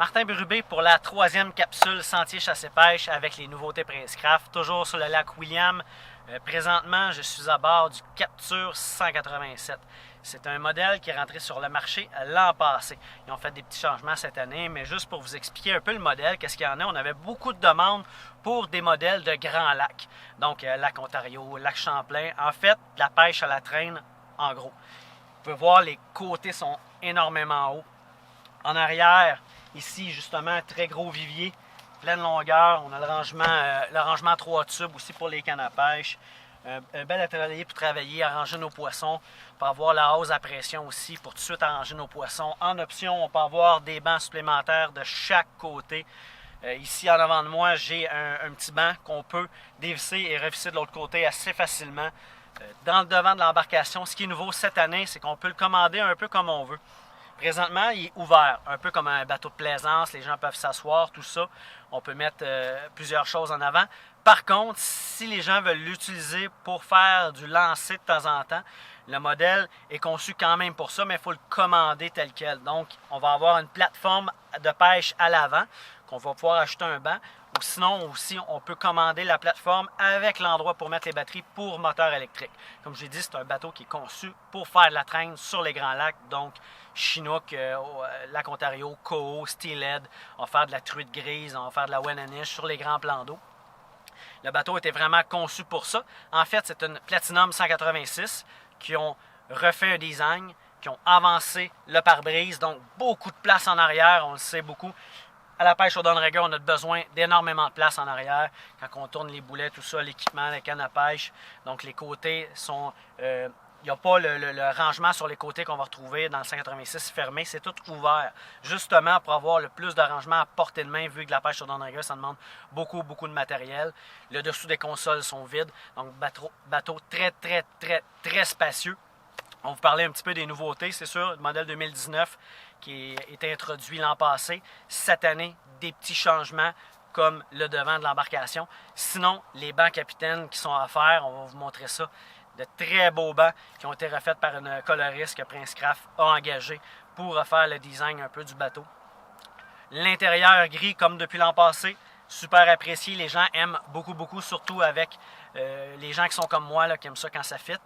Martin Bérubé pour la troisième capsule Sentier Chassé-Pêche avec les nouveautés Princecraft, toujours sur le lac William. Présentement, je suis à bord du Capture 187. C'est un modèle qui est rentré sur le marché l'an passé. Ils ont fait des petits changements cette année, mais juste pour vous expliquer un peu le modèle, qu'est-ce qu'il y en a, on avait beaucoup de demandes pour des modèles de grands lacs. Donc, lac Ontario, lac Champlain. En fait, de la pêche à la traîne, en gros. Vous pouvez voir, les côtés sont énormément hauts. En arrière, ici, justement, un très gros vivier, pleine longueur. On a le rangement 3 tubes aussi pour les cannes à pêche. Un bel atelier pour travailler, arranger nos poissons. On peut avoir la hausse à pression aussi pour tout de suite arranger nos poissons. En option, on peut avoir des bancs supplémentaires de chaque côté. Ici, en avant de moi, j'ai un petit banc qu'on peut dévisser et revisser de l'autre côté assez facilement. Dans le devant de l'embarcation, ce qui est nouveau cette année, c'est qu'on peut le commander un peu comme on veut. Présentement, il est ouvert, un peu comme un bateau de plaisance, les gens peuvent s'asseoir, tout ça. On peut mettre plusieurs choses en avant. Par contre, si les gens veulent l'utiliser pour faire du lancer de temps en temps, le modèle est conçu quand même pour ça, mais il faut le commander tel quel. Donc, on va avoir une plateforme de pêche à l'avant, qu'on va pouvoir acheter un banc. Ou sinon, aussi, on peut commander la plateforme avec l'endroit pour mettre les batteries pour moteur électrique. Comme je l'ai dit, c'est un bateau qui est conçu pour faire de la traîne sur les grands lacs. Donc, Chinook, lac Ontario, Coho, Steelhead. On va faire de la truite grise, on va faire de la Wenaniche sur les grands plans d'eau. Le bateau était vraiment conçu pour ça. En fait, c'est une Platinum 186 qui ont refait un design, qui ont avancé le pare-brise. Donc, beaucoup de place en arrière, on le sait beaucoup. À la pêche au downrigger, on a besoin d'énormément de place en arrière. Quand on tourne les boulets, tout ça, l'équipement, les cannes à pêche. Donc, les côtés sont... il n'y a pas le rangement sur les côtés qu'on va retrouver dans le 186 fermé. C'est tout ouvert, justement pour avoir le plus de rangement à portée de main, vu que la pêche au downrigger, ça demande beaucoup de matériel. Le dessous des consoles sont vides. Donc, bateau très spacieux. On va vous parler un petit peu des nouveautés, c'est sûr, le modèle 2019 qui a été introduit l'an passé. Cette année, des petits changements comme le devant de l'embarcation. Sinon, les bancs capitaines qui sont à faire, on va vous montrer ça. De très beaux bancs qui ont été refaits par une coloriste que Princecraft a engagé pour refaire le design un peu du bateau. L'intérieur gris comme depuis l'an passé, super apprécié. Les gens aiment beaucoup, surtout avec les gens qui sont comme moi, là, qui aiment ça quand ça fit.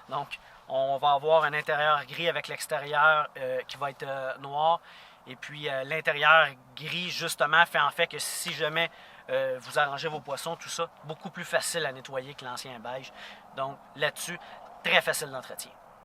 Donc, on va avoir un intérieur gris avec l'extérieur qui va être noir. Et puis, l'intérieur gris, justement, fait en fait que si jamais vous arrangez vos poissons, tout ça, beaucoup plus facile à nettoyer que l'ancien beige. Donc, là-dessus, très facile d'entretien.